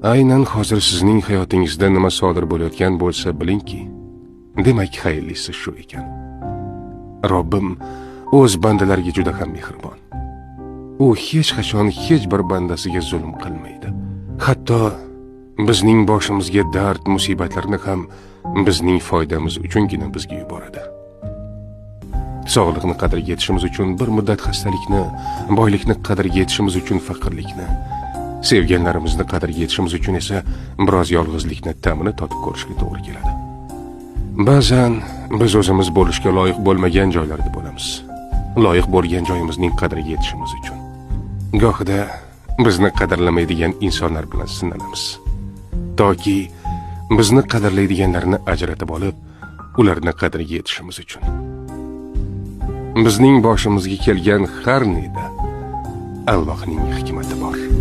Aynan hozir sizning hayotingizda nima sodir bo'layotgan bo'lsa bilingki, demak xayrlisi shu ekan. Robbim o'z bandalariga juda ham mehribon. U hech qachon hech bir bandasiga zulm qilmaydi. Hatto bizning boshimizga dard, musibatlarni ham bizning foydamiz uchungina bizga yuboradi. Sog'liqni qadriga yetishimiz uchun bir muddat xastalikni, boylikni qadriga yetishimiz uchun faqirlikni, sevganlarimizni qadriga yetishimiz uchun esa biroz yolg'izlikni ta'mini totib ko'rishga to'g'ri keladi. Ba'zan biz o'zimiz bo'lishga loyiq bo'lmagan joylarda bo'lamiz. Loyiq bo'lgan joyimizning qadriga yetishimiz uchun. Gohida bizni qadrlamaydigan insonlar bilan sinalamiz. Toki bizni qadrlaydiganlarni ajratib olib, ularni qadriga yetishimiz uchun. Bizning boshimizga kelgan har neda Allohning hikmati bor.